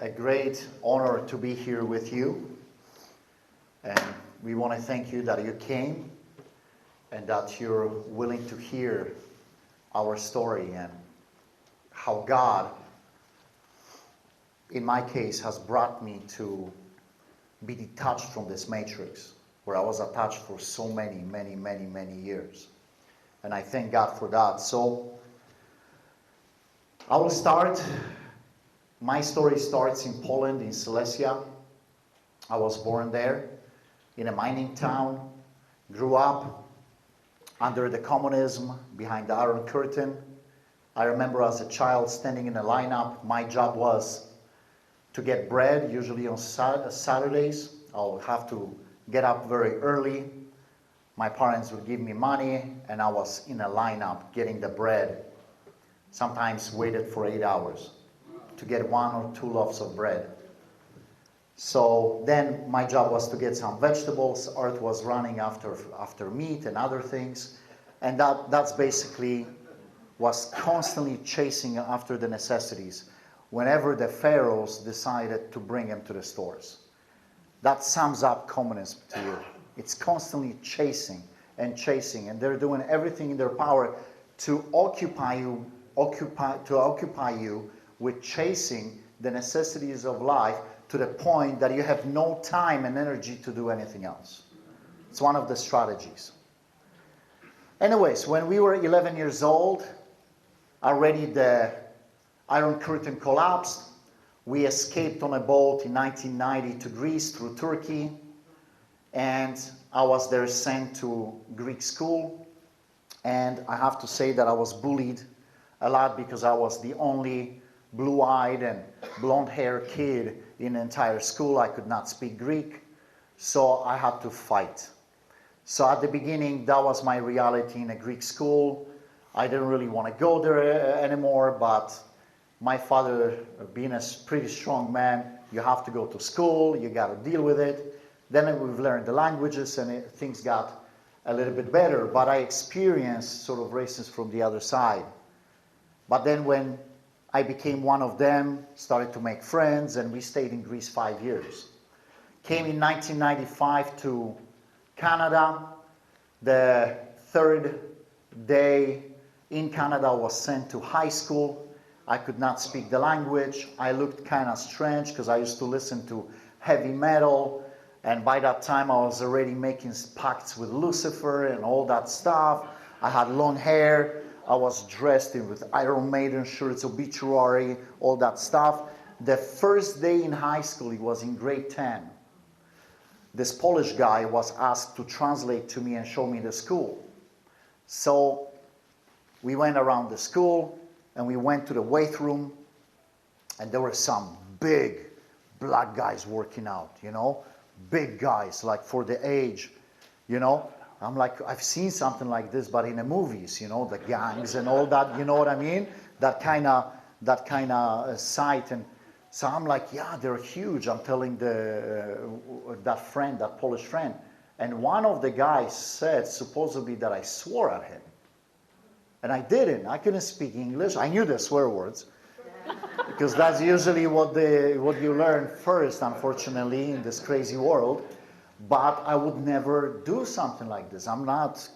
a great honor to be here with you. And we want to thank you that you came and that you're willing to hear our story and how God, in my case, has brought me to be detached from this matrix where I was attached for so many years. And I thank God for that. So I will start. My story starts in Poland, in Silesia. I was born there in a mining town, grew up under the communism, behind the Iron Curtain. I remember as a child standing in a lineup. My job was to get bread, usually on Saturdays. I'll have to get up very early. My parents would give me money, and I was in a lineup getting the bread. Sometimes waited for 8 hours to get 1 or 2 loaves of bread. So then my job was to get some vegetables. Art was running after meat and other things. And that's basically was constantly chasing after the necessities whenever the pharaohs decided to bring them to the stores. That sums up communism to you. It's constantly chasing, and they're doing everything in their power to occupy you with chasing the necessities of life to the point that you have no time and energy to do anything else. It's one of the strategies. Anyways, when we were 11 years old, already the Iron Curtain collapsed. We escaped on a boat in 1990 to Greece through Turkey, and I was there sent to Greek school. And I have to say that I was bullied a lot because I was the only blue-eyed and blonde-haired kid in the entire school. I could not speak Greek, so I had to fight. So at the beginning, that was my reality in a Greek school. I didn't really want to go there anymore, but my father, being a pretty strong man, you have to go to school, you got to deal with it. Then we've learned the languages and things got a little bit better, but I experienced sort of racism from the other side. But then when I became one of them, started to make friends, and we stayed in Greece 5 years. Came in 1995 to Canada. The third day in Canada I was sent to high school. I could not speak the language. I looked kind of strange because I used to listen to heavy metal, and by that time I was already making pacts with Lucifer and all that stuff. I had long hair. I was dressed in with Iron Maiden shirts, Obituary, all that stuff. The first day in high school, it was in grade 10. This Polish guy was asked to translate to me and show me the school. So we went around the school and we went to the weight room, and there were some big black guys working out, big guys, like for the age, I'm like, I've seen something like this, but in the movies, the gangs and all that, you know what I mean? That kind of sight. And so I'm like, yeah, they're huge. I'm telling that Polish friend. And one of the guys said, supposedly, that I swore at him. And I didn't. I couldn't speak English. I knew the swear words. Because that's usually what you learn first, unfortunately, in this crazy world. But I would never do something like this. I'm not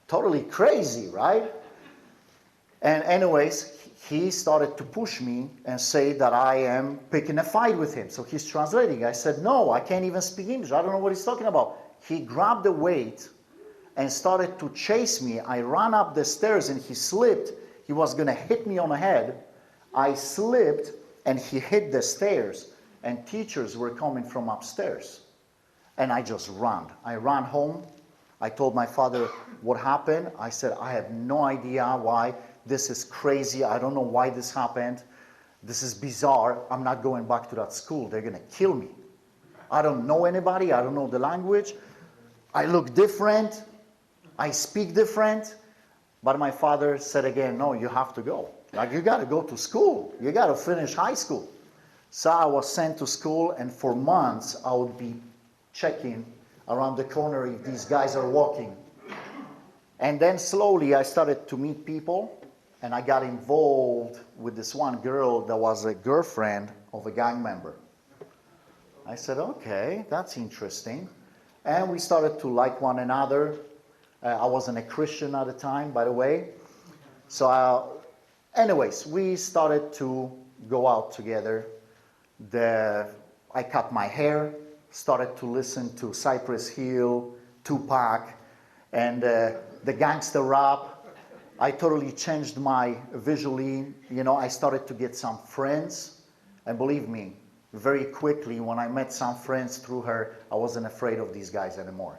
totally crazy, right? And anyways, he started to push me and say that I am picking a fight with him. So he's translating. I said, no, I can't even speak English. I don't know what he's talking about. He grabbed the weight and started to chase me. I ran up the stairs and he slipped. He was going to hit me on the head. I slipped and he hit the stairs. And teachers were coming from upstairs. And I just ran. I ran home. I told my father what happened. I said, I have no idea why. This is crazy. I don't know why this happened. This is bizarre. I'm not going back to that school. They're going to kill me. I don't know anybody. I don't know the language. I look different. I speak different. But my father said again, no, you have to go. Like, you got to go to school. You got to finish high school. So I was sent to school, and for months I would be checking around the corner if these guys are walking. And then slowly I started to meet people, and I got involved with this one girl that was a girlfriend of a gang member. I said, okay, that's interesting. And we started to like one another. I wasn't a Christian at the time, by the way. So anyways, we started to go out together. I cut my hair, started to listen to Cypress Hill, Tupac, and the gangster rap. I totally changed my visually. I started to get some friends. And believe me, very quickly, when I met some friends through her, I wasn't afraid of these guys anymore.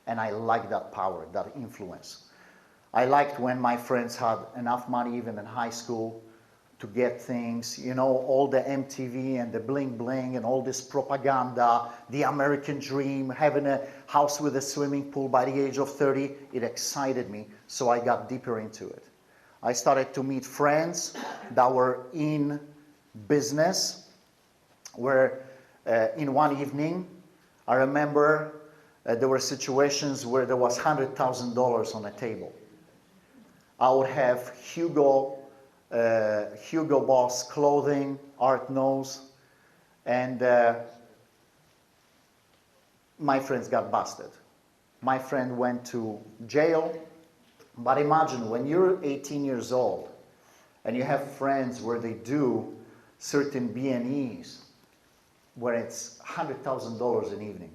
And I liked that power, that influence. I liked when my friends had enough money, even in high school, to get things, all the MTV and the bling bling and all this propaganda, the American dream, having a house with a swimming pool by the age of 30, it excited me, so I got deeper into it. I started to meet friends that were in business, where in one evening, I remember there were situations where there was $100,000 on a table. I would have Hugo Boss clothing, Art Knows, and my friends got busted. My friend went to jail, but imagine when you're 18 years old and you have friends where they do certain B&Es where it's $100,000 an evening.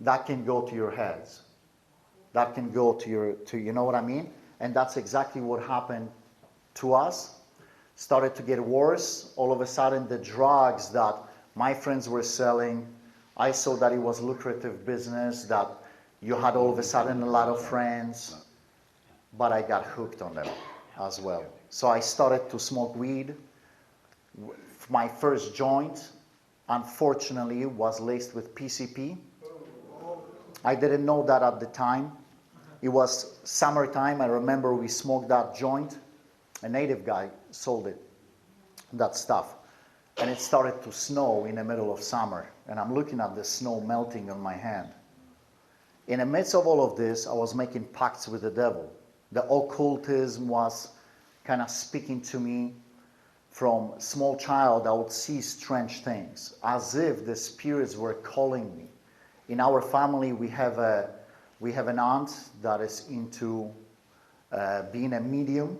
That can go to your heads. That can go to you know what I mean? And that's exactly what happened to us. Started to get worse. All of a sudden, the drugs that my friends were selling, I saw that it was lucrative business, that you had all of a sudden a lot of friends, but I got hooked on them as well. So I started to smoke weed. My first joint, unfortunately, was laced with PCP. I didn't know that at the time. It was summertime. I remember we smoked that joint. A native guy sold it, that stuff. And it started to snow in the middle of summer. And I'm looking at the snow melting on my hand. In the midst of all of this, I was making pacts with the devil. The occultism was kind of speaking to me. From small child, I would see strange things, as if the spirits were calling me. In our family, we have an aunt that is into being a medium.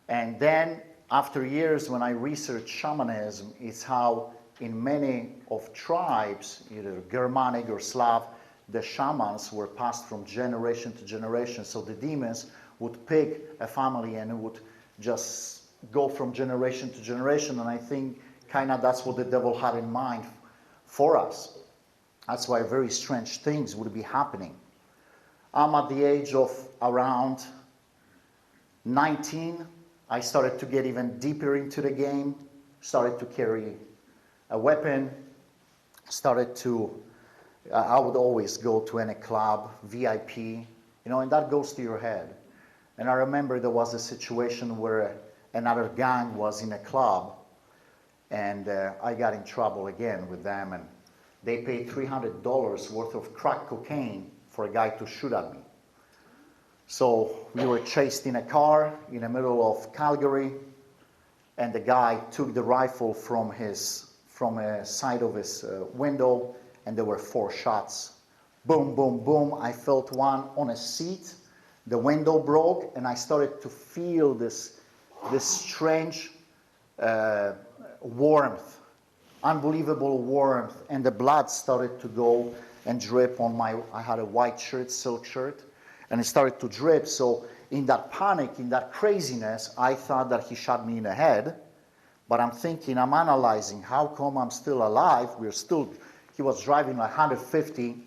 And then, after years, when I researched shamanism, it's how in many of tribes, either Germanic or Slav, the shamans were passed from generation to generation. So the demons would pick a family and it would just go from generation to generation, and I think kind of that's what the devil had in mind for us. That's why very strange things would be happening. I'm at the age of around 19. I started to get even deeper into the game, started to carry a weapon, I would always go to any club, VIP, and that goes to your head. And I remember there was a situation where another gang was in a club, and I got in trouble again with them, and they paid $300 worth of crack cocaine for a guy to shoot at me. So we were chased in a car in the middle of Calgary, and the guy took the rifle from a side of his window, and there were 4 shots. Boom, boom, boom. I felt one on a seat. The window broke, and I started to feel this strange warmth, unbelievable warmth, and the blood started to go and drip on I had a white shirt, silk shirt, and it started to drip. So in that panic, in that craziness, I thought that he shot me in the head, but I'm analyzing, how come I'm still alive? He was driving like 150,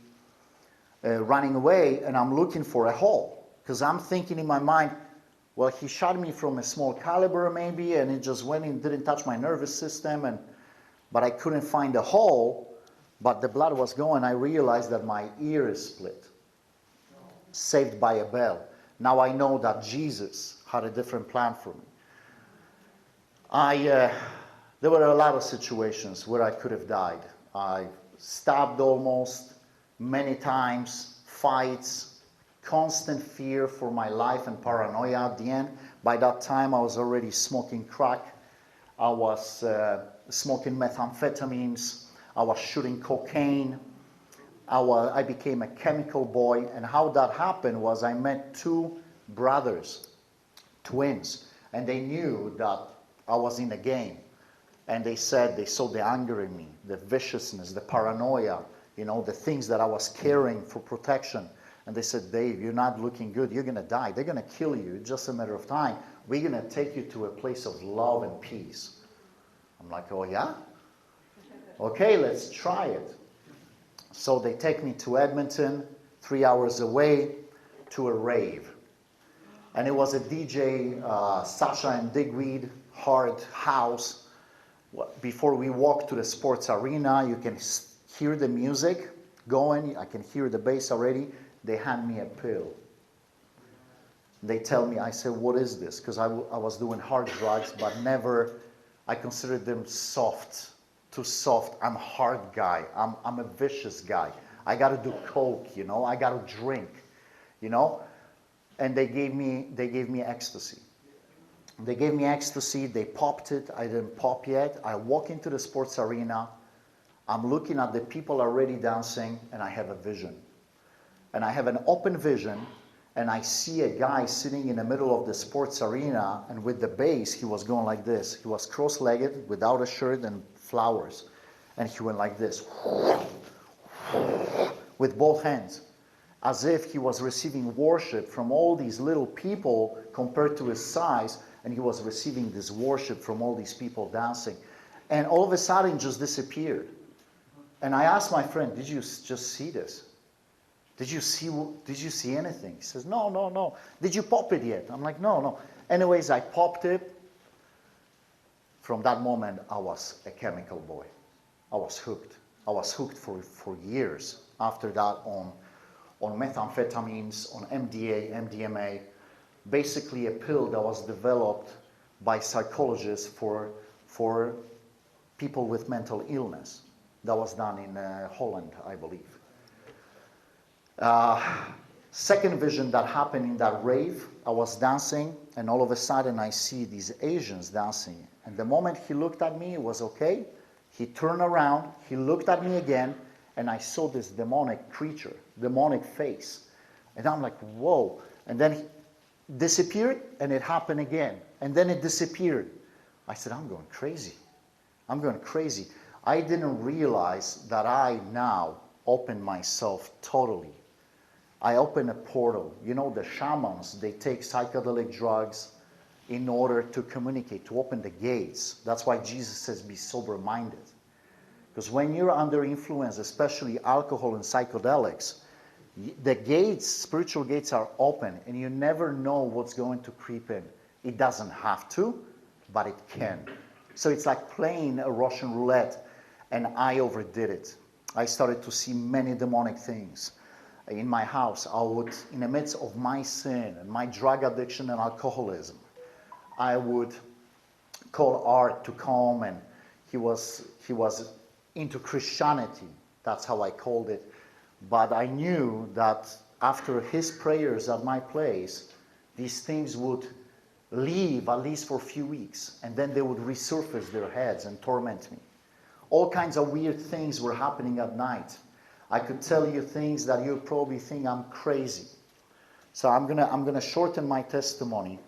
running away, and I'm looking for a hole, because I'm thinking in my mind, well, he shot me from a small caliber maybe, and it just went in, didn't touch my nervous system, but I couldn't find a hole, but the blood was going. I realized that my ear is split. Saved by a bell. Now I know that Jesus had a different plan for me. There were a lot of situations where I could have died. I stabbed almost many times, fights, constant fear for my life and paranoia at the end. By that time, I was already smoking crack. I was smoking methamphetamines. I was shooting cocaine. I became a chemical boy. And how that happened was I met two brothers, twins, and they knew that I was in the game. And they said they saw the anger in me, the viciousness, the paranoia, the things that I was carrying for protection. And they said, Dave, you're not looking good. You're going to die. They're going to kill you. It's just a matter of time. We're going to take you to a place of love and peace. I'm like, oh, yeah? Okay, let's try it. So they take me to Edmonton, 3 hours away, to a rave. And it was a DJ, Sasha and Digweed, hard house. Before we walk to the sports arena, you can hear the music going. I can hear the bass already. They hand me a pill. They tell me, I said, what is this? Because I was doing hard drugs, but never, I considered them soft, too soft. I'm a hard guy. I'm a vicious guy. I got to do coke, I got to drink, And they gave me ecstasy. They gave me ecstasy. They popped it. I didn't pop yet. I walk into the sports arena. I'm looking at the people already dancing, and I have a vision. And I have an open vision, and I see a guy sitting in the middle of the sports arena, and with the bass, he was going like this. He was cross-legged, without a shirt and flowers. And he went like this, with both hands, as if he was receiving worship from all these little people compared to his size, and he was receiving this worship from all these people dancing. And all of a sudden, just disappeared. And I asked my friend, did you just see this? Did you see anything? He says, no. Did you pop it yet? I'm like, no. Anyways, I popped it. From that moment, I was a chemical boy. I was hooked. I was hooked for years after that on methamphetamines, on MDA, MDMA. Basically a pill that was developed by psychologists for people with mental illness. That was done in Holland, I believe. Second vision that happened in that rave, I was dancing, and all of a sudden I see these Asians dancing. And the moment he looked at me, it was okay. He turned around, he looked at me again, and I saw this demonic creature, demonic face. And I'm like, whoa. And then he disappeared, and it happened again. And then it disappeared. I said, I'm going crazy. I didn't realize that I now opened myself totally. I opened a portal. The shamans, they take psychedelic drugs in order to communicate, to open the gates. That's why Jesus says, be sober-minded. Because when you're under influence, especially alcohol and psychedelics, the gates, spiritual gates are open, and you never know what's going to creep in. It doesn't have to, but it can. So it's like playing a Russian roulette, and I overdid it. I started to see many demonic things. In my house, I would, in the midst of my sin and my drug addiction and alcoholism, I would call Art to come, and he was into Christianity. That's how I called it. But I knew that after his prayers at my place, these things would leave at least for a few weeks, and then they would resurface their heads and torment me. All kinds of weird things were happening at night. I could tell you things that you probably think I'm crazy. So I'm gonna shorten my testimony.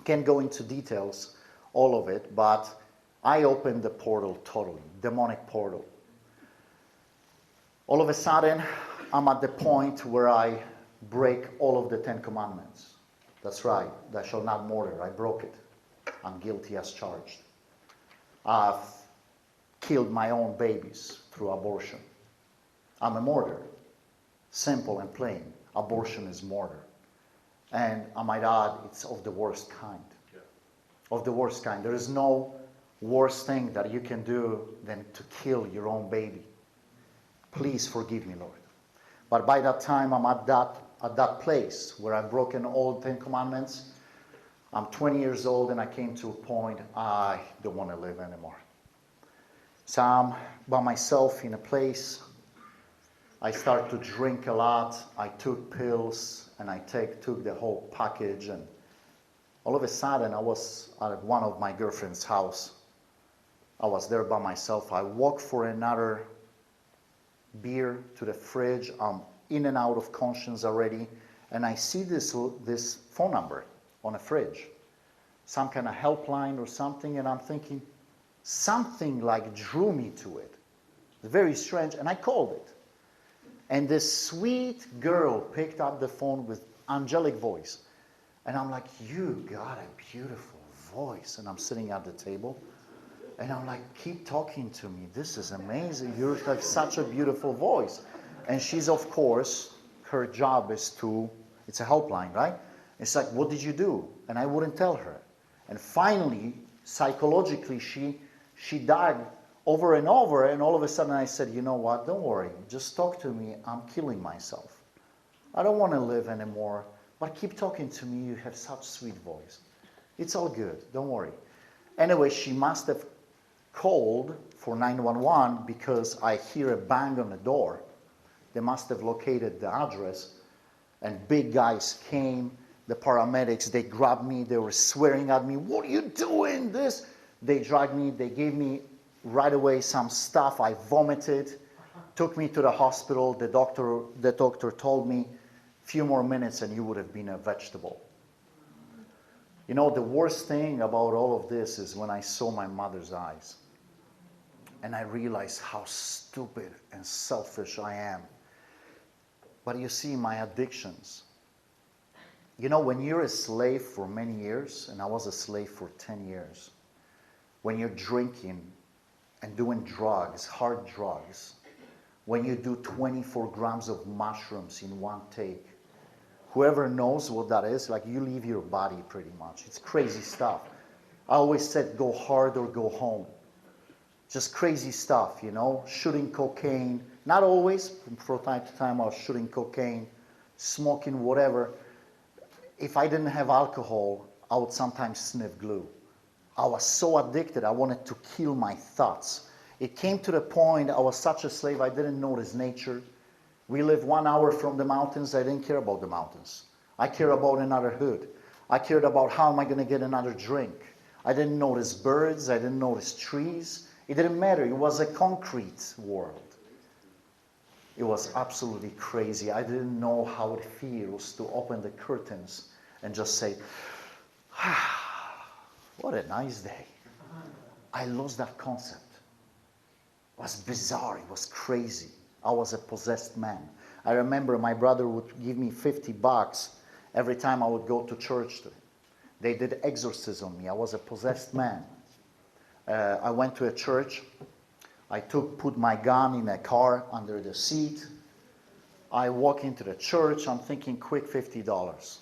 Can't go into details, all of it, but I opened the portal totally, demonic portal. All of a sudden, I'm at the point where I break all of the 10 Commandments. That's right, thou shalt not murder. I broke it. I'm guilty as charged. I've killed my own babies through abortion. I'm a murderer. Simple and plain. Abortion is murder. And I might add, it's of the worst kind. Yeah. Of the worst kind. There is no worse thing that you can do than to kill your own baby. Please forgive me, Lord. But by that time, I'm at that place where I've broken all 10 Commandments. I'm 20 years old, and I came to a point I don't want to live anymore. So I'm by myself in a place. I started to drink a lot. I took pills, and I took the whole package. And all of a sudden, I was at one of my girlfriend's house. I was there by myself. I walked for another beer to the fridge. I'm in and out of conscience already. And I see this phone number on a fridge. Some kind of helpline or something. And I'm thinking, something like drew me to it. It's very strange. And I called it. And this sweet girl picked up the phone with angelic voice. And I'm like, you got a beautiful voice. And I'm sitting at the table. And I'm like, keep talking to me. This is amazing. You have such a beautiful voice. And she's, of course, her job is to, it's a helpline, right? It's like, what did you do? And I wouldn't tell her. And finally, psychologically, she dug over and over. And all of a sudden I said, you know what? Don't worry. Just talk to me. I'm killing myself. I don't want to live anymore. But keep talking to me. You have such sweet voice. It's all good. Don't worry. Anyway, she must have called for 911 because I hear a bang on the door. They must have located the address, and big guys came, the paramedics, they grabbed me, they were swearing at me, what are you doing this? They dragged me, they gave me right away some stuff, I vomited, took me to the hospital, the doctor told me, few more minutes and you would have been a vegetable. You know, the worst thing about all of this is when I saw my mother's eyes. And I realized how stupid and selfish I am. But you see, my addictions. You know, when you're a slave for many years, and I was a slave for 10 years, when you're drinking and doing drugs, hard drugs, when you do 24 grams of mushrooms in one take, whoever knows what that is, like you leave your body pretty much. It's crazy stuff. I always said go hard or go home. Just crazy stuff, you know, shooting cocaine. Not always, from time to time I was shooting cocaine, smoking whatever. If I didn't have alcohol, I would sometimes sniff glue. I was so addicted, I wanted to kill my thoughts. It came to the point, I was such a slave, I didn't notice nature. We lived 1 hour from the mountains, I didn't care about the mountains. I cared about another hood. I cared about how am I going to get another drink. I didn't notice birds, I didn't notice trees. It didn't matter, it was a concrete world. It was absolutely crazy. I didn't know how it feels to open the curtains and just say, ah, what a nice day. I lost that concept. It was bizarre, it was crazy. I was a possessed man. I remember my brother would give me $50 every time I would go to church. They did exorcism on me. I was a possessed man. I went to a church. I put my gun in a car under the seat. I walk into the church. I'm thinking, quick $50.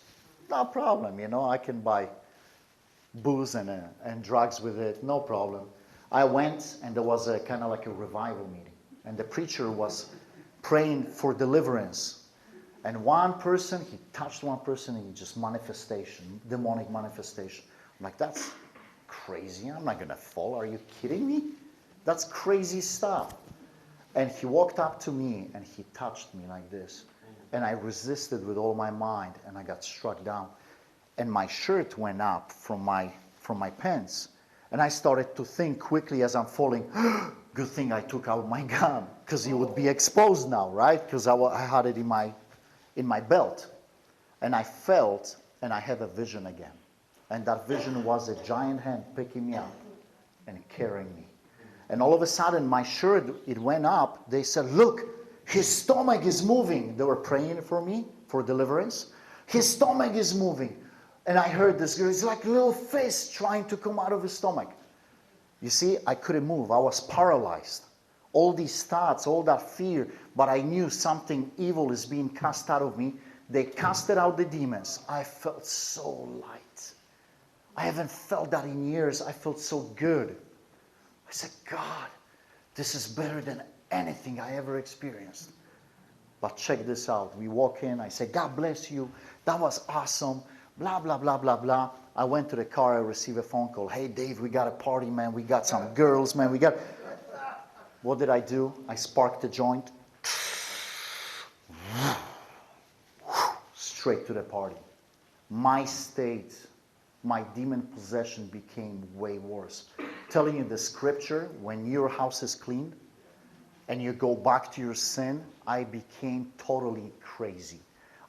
No problem, you know. I can buy booze and drugs with it. No problem. I went, and there was a kind of like a revival meeting. And the preacher was praying for deliverance. And one person, he touched one person, and he just manifestation, demonic manifestation. I'm like, that's crazy. I'm not going to fall. Are you kidding me? That's crazy stuff. And he walked up to me, and he touched me like this. And I resisted with all my mind, and I got struck down. And my shirt went up from my pants. And I started to think quickly as I'm falling, good thing I took out my gun, because it would be exposed now, right? Because I had it in my belt. And I felt, and I had a vision again. And that vision was a giant hand picking me up and carrying me. And all of a sudden, my shirt, it went up. They said, look, his stomach is moving. They were praying for me, for deliverance. His stomach is moving. And I heard this girl, it's like a little fist trying to come out of his stomach. You see, I couldn't move. I was paralyzed. All these thoughts, all that fear, but I knew something evil is being cast out of me. They casted out the demons. I felt so light. I haven't felt that in years. I felt so good. I said, God, this is better than anything I ever experienced. But check this out. We walk in. I say, God bless you. That was awesome. Blah, blah, blah, blah, blah. I went to the car. I received a phone call. Hey, Dave, we got a party, man. We got some girls, man. What did I do? I sparked the joint. Straight to the party. My state, my demon possession became way worse. telling you the scripture, when your house is cleaned and you go back to your sin, I became totally crazy.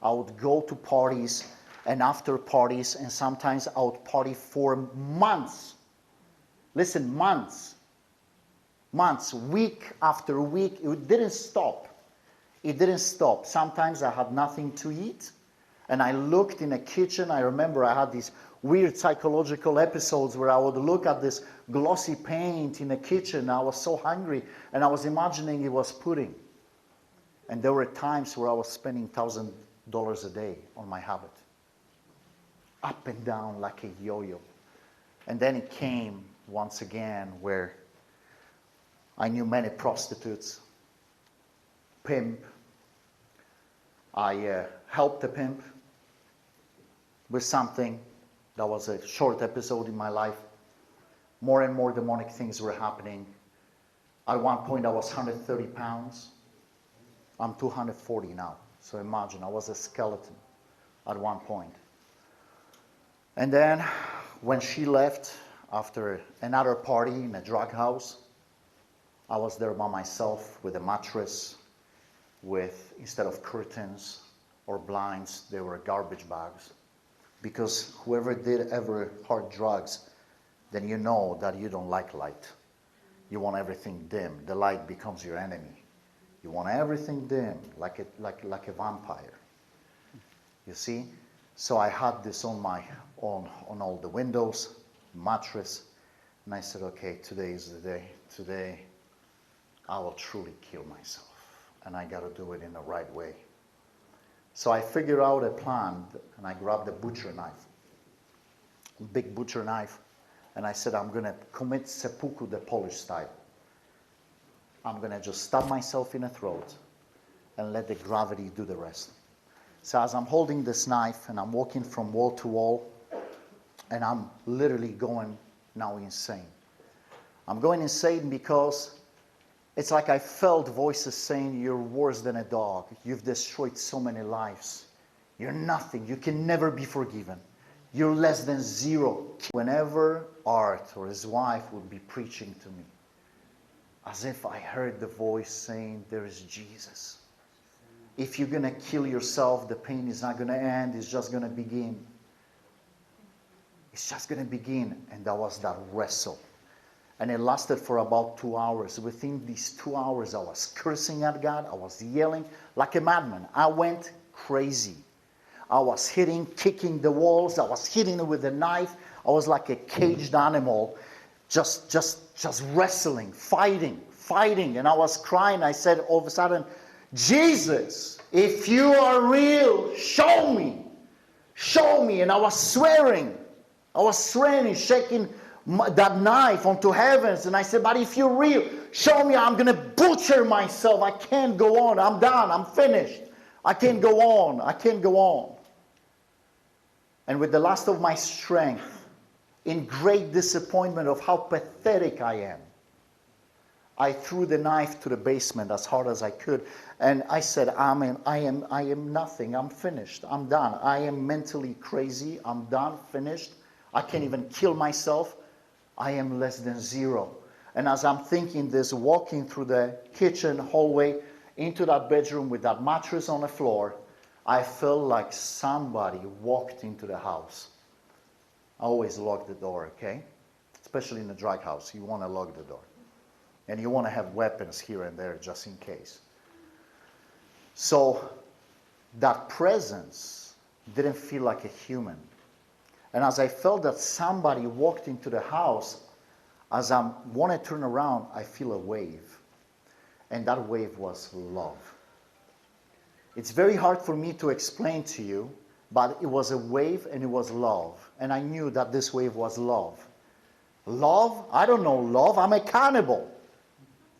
I would go to parties and after parties, and sometimes I would party for months. Listen, months. Months, week after week. It didn't stop. It didn't stop. Sometimes I had nothing to eat, and I looked in the kitchen. I remember I had these weird psychological episodes where I would look at this glossy paint in the kitchen. I was so hungry, and I was imagining it was pudding. And there were times where I was spending $1,000 a day on my habit. Up and down like a yo-yo. And then it came once again where I knew many prostitutes, pimp. I helped the pimp with something. That was a short episode in my life. More and more demonic things were happening. At one point I was 130 pounds. I'm 240 now. So imagine, I was a skeleton at one point. And then when she left after another party in a drug house, I was there by myself with a mattress, with, instead of curtains or blinds, they were garbage bags. Because whoever did ever hard drugs, then you know that you don't like light. You want everything dim. The light becomes your enemy. You want everything dim, like a vampire. You see? So I had this on all the windows, mattress, and I said, okay, today is the day. Today I will truly kill myself, and I got to do it in the right way. So I figured out a plan, and I grabbed a butcher knife, a big butcher knife, and I said, I'm going to commit seppuku the Polish style. I'm going to just stab myself in the throat and let the gravity do the rest. So as I'm holding this knife and I'm walking from wall to wall, and I'm literally going now insane. I'm going insane because it's like I felt voices saying, you're worse than a dog. You've destroyed so many lives. You're nothing. You can never be forgiven. You're less than zero. Whenever Art or his wife would be preaching to me, as if I heard the voice saying, there is Jesus. If you're going to kill yourself, the pain is not going to end. It's just going to begin. It's just going to begin. And that was that wrestle. And it lasted for about 2 hours. Within these 2 hours, I was cursing at God. I was yelling like a madman. I went crazy. I was hitting, kicking the walls. I was hitting it with a knife. I was like a caged animal, just wrestling, fighting. And I was crying. I said all of a sudden, Jesus, if you are real, show me. Show me. And I was swearing, shaking that knife onto heavens. And I said, but if you're real, show me. I'm going to butcher myself. I can't go on. I'm done. I'm finished. I can't go on. And with the last of my strength, in great disappointment of how pathetic I am, I threw the knife to the basement as hard as I could. And I said, I am nothing. I'm finished. I'm done. I am mentally crazy. I'm done, finished. I can't even kill myself. I am less than zero. And as I'm thinking this, walking through the kitchen hallway into that bedroom with that mattress on the floor, I felt like somebody walked into the house. I always lock the door, okay? Especially in the drug house, you want to lock the door. And you want to have weapons here and there just in case. So that presence didn't feel like a human. And as I felt that somebody walked into the house, as I want to turn around, I feel a wave. And that wave was love. It's very hard for me to explain to you, but it was a wave and it was love. And I knew that this wave was love. Love? I don't know love. I'm a cannibal.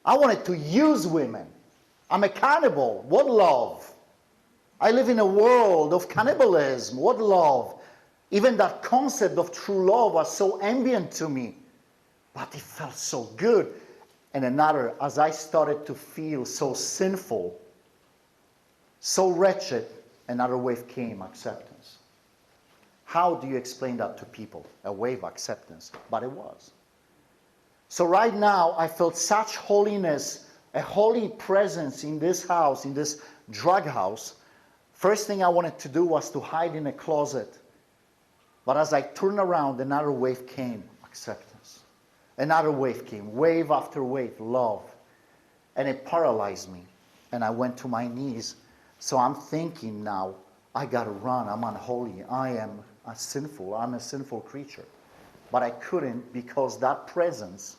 I wanted to use women. I'm a cannibal. What love? I live in a world of cannibalism. What love? Even that concept of true love was so ambient to me. But it felt so good. And another, as I started to feel so sinful, so wretched, another wave came, acceptance. How do you explain that to people? A wave of acceptance. But it was. So right now, I felt such holiness, a holy presence in this house, in this drug house. First thing I wanted to do was to hide in a closet. But as I turned around, another wave came, acceptance. Another wave came, wave after wave, love. And it paralyzed me. And I went to my knees. So I'm thinking now, I got to run. I'm unholy. I'm a sinful creature. But I couldn't because that presence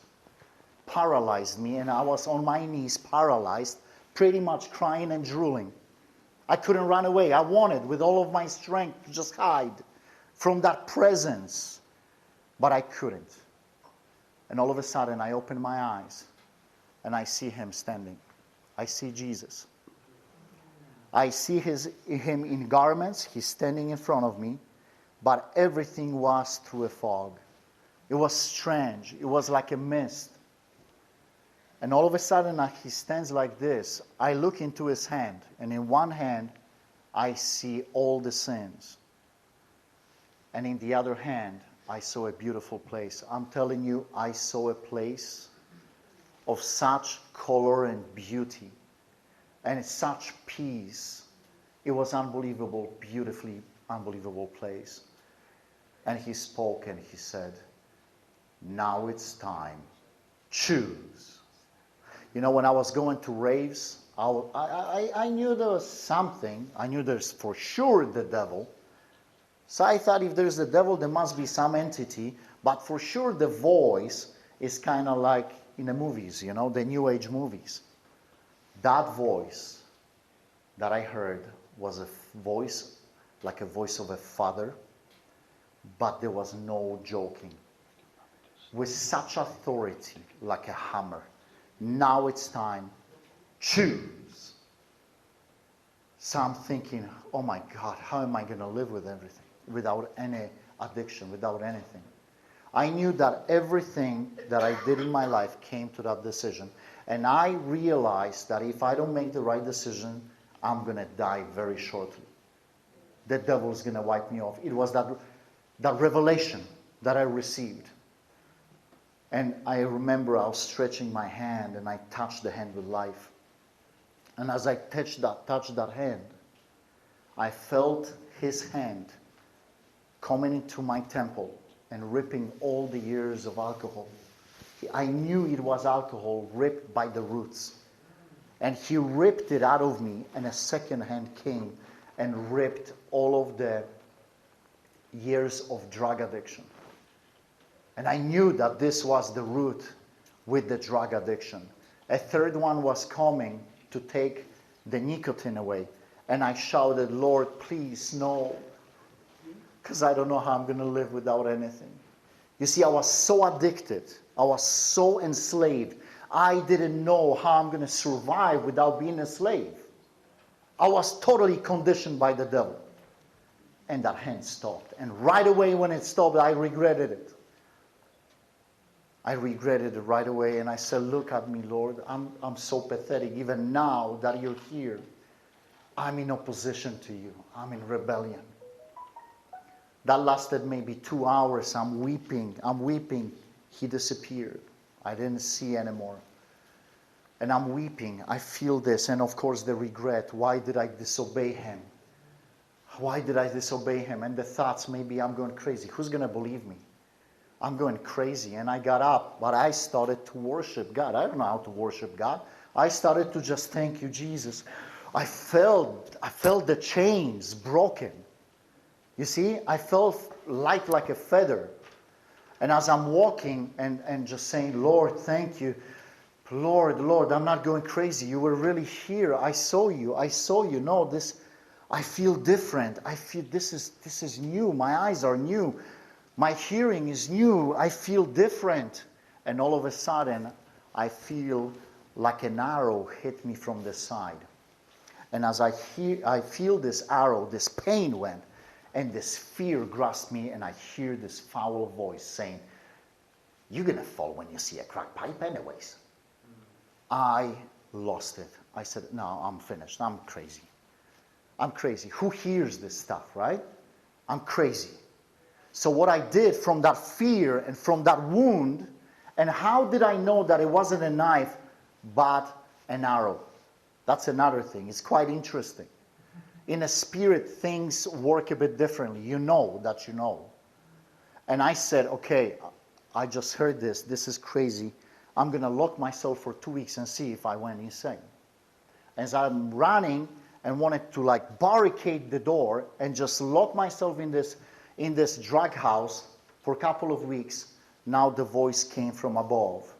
paralyzed me. And I was on my knees, paralyzed, pretty much crying and drooling. I couldn't run away. I wanted, with all of my strength, to just hide from that presence. But I couldn't. And all of a sudden, I opened my eyes. And I see him standing. I see Jesus. I see him in garments. He's standing in front of me. But everything was through a fog. It was strange. It was like a mist. And all of a sudden, he stands like this. I look into his hand. And in one hand, I see all the sins. And in the other hand, I saw a beautiful place. I'm telling you, I saw a place of such color and beauty and such peace. It was unbelievable, beautifully unbelievable place. And he spoke and he said, now it's time. Choose. You know, when I was going to raves, I knew there was something. I knew there's for sure the devil. So I thought if there's the devil, there must be some entity. But for sure the voice is kind of like in the movies, you know, the New Age movies. That voice that I heard was a voice, like a voice of a father. But there was no joking. With such authority, like a hammer. Now it's time. Choose. So I'm thinking, oh my God, how am I going to live with everything? Without any addiction, without anything. I knew that everything that I did in my life came to that decision. And I realized that if I don't make the right decision, I'm going to die very shortly. The devil's going to wipe me off. It was that revelation that I received. And I remember I was stretching my hand and I touched the hand with life. And as I touched that hand, I felt his hand coming into my temple and ripping all the years of alcohol. I knew it was alcohol ripped by the roots. And he ripped it out of me, and a second hand came and ripped all of the years of drug addiction. And I knew that this was the root with the drug addiction. A third one was coming to take the nicotine away. And I shouted, Lord, please, no. Because I don't know how I'm going to live without anything. You see, I was so addicted. I was so enslaved. I didn't know how I'm going to survive without being a slave. I was totally conditioned by the devil. And that hand stopped. And right away when it stopped, I regretted it. I regretted it right away. And I said, look at me, Lord. I'm so pathetic. Even now that you're here, I'm in opposition to you. I'm in rebellion. That lasted maybe 2 hours. I'm weeping. He disappeared. I didn't see anymore. And I'm weeping. I feel this. And of course the regret. Why did I disobey him? Why did I disobey him? And the thoughts, maybe I'm going crazy. Who's going to believe me? I'm going crazy. And I got up, but I started to worship God. I don't know how to worship God. I started to just thank you, Jesus. I felt the chains broken. You see, I felt light like a feather. And as I'm walking and just saying, Lord, thank you. Lord, I'm not going crazy. You were really here. I saw you. No, I feel different. I feel this is new. My eyes are new. My hearing is new. I feel different. And all of a sudden, I feel like an arrow hit me from the side. And as I feel this arrow, this pain went. And this fear grasped me, and I hear this foul voice saying, you're going to fall when you see a crack pipe anyways. I lost it. I said, no, I'm finished. I'm crazy. Who hears this stuff, right? I'm crazy. So what I did from that fear and from that wound, And how did I know that it wasn't a knife, but an arrow? That's another thing. It's quite interesting. In a spirit, things work a bit differently. You know that you know. And I said, okay, I just heard this. This is crazy. I'm going to lock myself for 2 weeks and see if I went insane. As I'm running and wanted to like barricade the door and just lock myself in this drug house for a couple of weeks, now the voice came from above.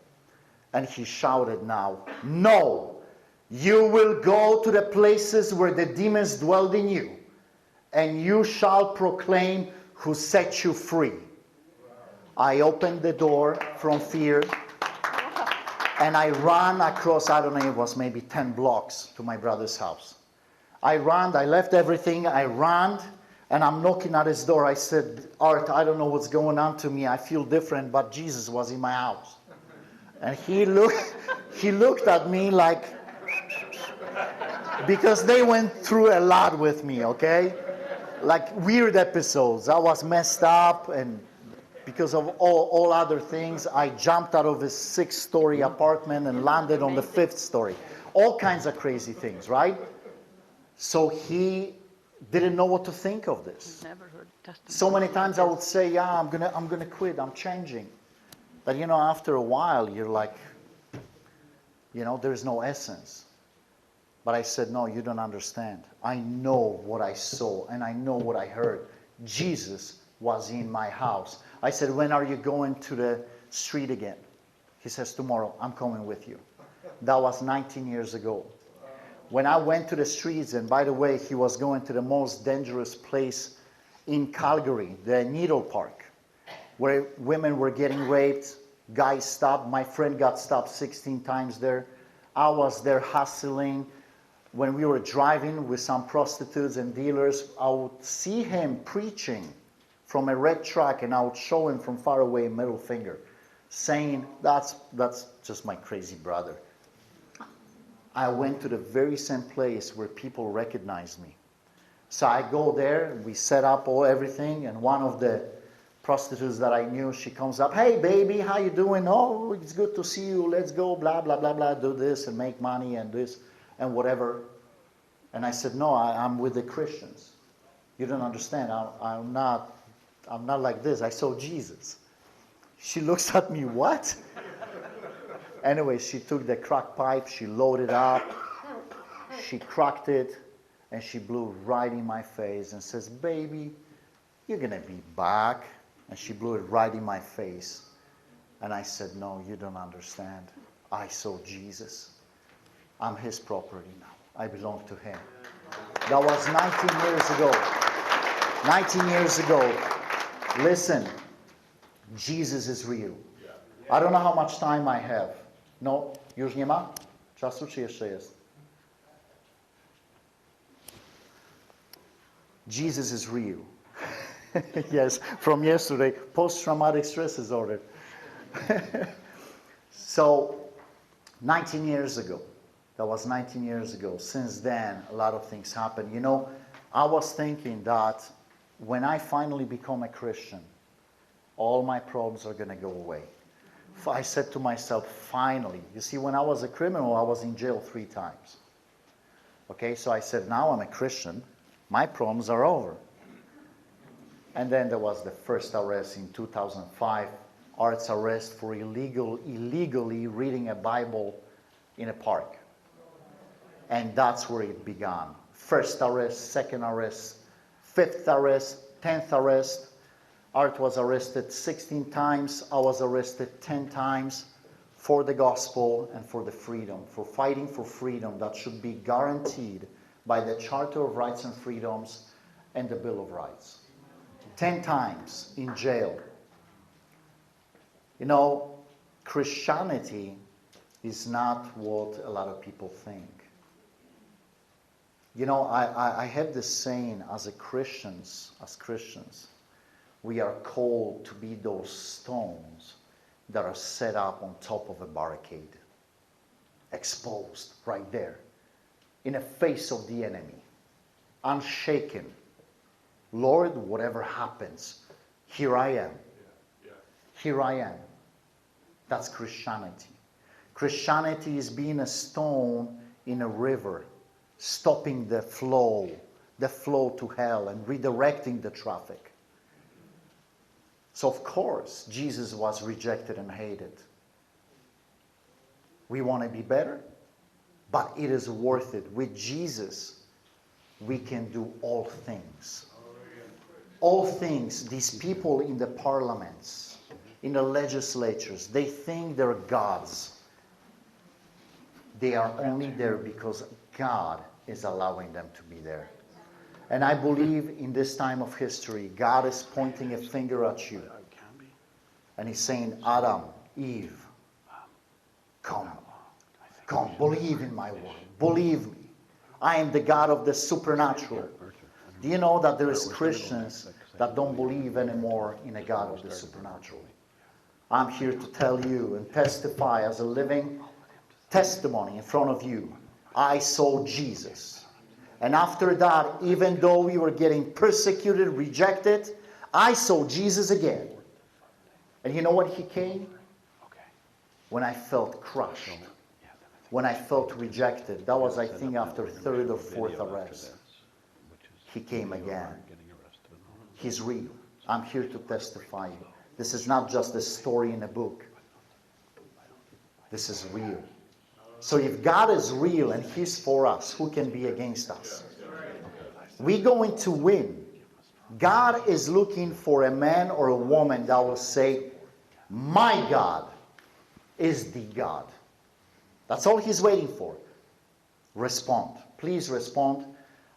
And he shouted now, no, you will go to the places where the demons dwelled in you, and you shall proclaim who set you free. I opened the door from fear, and I ran across, I don't know, it was maybe 10 blocks to my brother's house. I left everything, I ran, and I'm knocking at his door. I said, Art, I don't know what's going on to me. I feel different, but Jesus was in my house. And he looked at me like, because they went through a lot with me, okay? Like weird episodes. I was messed up, and because of all other things, I jumped out of a 6-story apartment and landed on the 5th story. All kinds of crazy things, right? So he didn't know what to think of this. Never heard testimony. So many times I would say, yeah, I'm gonna quit, I'm changing. But after a while, you're like, there's no essence. But I said, no, you don't understand. I know what I saw and I know what I heard. Jesus was in my house. I said, when are you going to the street again? He says, tomorrow. I'm coming with you. That was 19 years ago. When I went to the streets, and by the way, he was going to the most dangerous place in Calgary, the Needle Park, where women were getting raped, guys stopped. My friend got stopped 16 times there. I was there hustling. When we were driving with some prostitutes and dealers, I would see him preaching from a red truck, and I would show him from far away a middle finger, saying, that's just my crazy brother. I went to the very same place where people recognized me. So I go there, we set up everything, and one of the prostitutes that I knew, she comes up, hey baby, how you doing? Oh, it's good to see you, let's go, blah, blah, blah, blah, do this and make money and this and whatever. And I said, no, I'm with the Christians. You don't understand, I'm not like this, I saw Jesus. She looks at me, what? Anyway, she took the crack pipe, she loaded up, she cracked it, and she blew right in my face and says, baby, you're going to be back. And she blew it right in my face. And I said, no, you don't understand. I saw Jesus. I'm his property now. I belong to him. That was 19 years ago. 19 years ago. Listen, Jesus is real. I don't know how much time I have. No, już nie ma czasu, czy jeszcze jest? Jesus is real. Yes, from yesterday, post-traumatic stress disorder. So, 19 years ago. That was 19 years ago. Since then, a lot of things happened. I was thinking that when I finally become a Christian, all my problems are going to go away. I said to myself, finally. You see, when I was a criminal, I was in jail 3 times. Okay, so I said, now I'm a Christian, my problems are over. And then there was the first arrest in 2005, Art's arrest for illegally reading a Bible in a park. And that's where it began. First arrest, second arrest, 5th arrest, 10th arrest. Art was arrested 16 times. I was arrested 10 times for the gospel and for the freedom, for fighting for freedom that should be guaranteed by the Charter of Rights and Freedoms and the Bill of Rights. 10 times in jail. Christianity is not what a lot of people think. I have this saying as Christians, we are called to be those stones that are set up on top of a barricade, exposed right there, in the face of the enemy, unshaken. Lord, whatever happens, here I am. Here I am. That's Christianity. Christianity is being a stone in a river, stopping the flow to hell and redirecting the traffic. So of course, Jesus was rejected and hated. We want to be better, but it is worth it. With Jesus, we can do all things. All things. These people in the parliaments, in the legislatures, they think they're gods. They are only there because God is allowing them to be there. And I believe in this time of history, God is pointing a finger at you. And He's saying, Adam, Eve, come. Come, believe in my word. Believe me. I am the God of the supernatural. Do you know that there is Christians that don't believe anymore in a God of the supernatural? I'm here to tell you and testify as a living testimony in front of you. I saw Jesus. And after that, even though we were getting persecuted, rejected, I saw Jesus again. And you know what He came? When I felt crushed. When I felt rejected. That was, I think, after third or fourth arrest. He came again. He's real. I'm here to testify you. This is not just a story in a book. This is real. So if God is real and He's for us, who can be against us? We're going to win. God is looking for a man or a woman that will say, my God is the God. That's all He's waiting for. Respond. Please respond.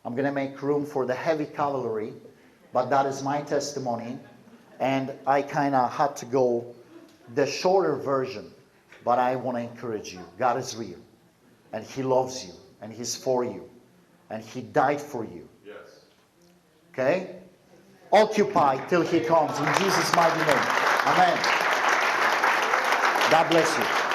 I'm going to make room for the heavy cavalry, but that is my testimony. And I kind of had to go the shorter version, but I want to encourage you. God is real, and He loves you, and He's for you, and He died for you. Yes. Okay? Occupy till He comes in Jesus' mighty name. Amen. God bless you.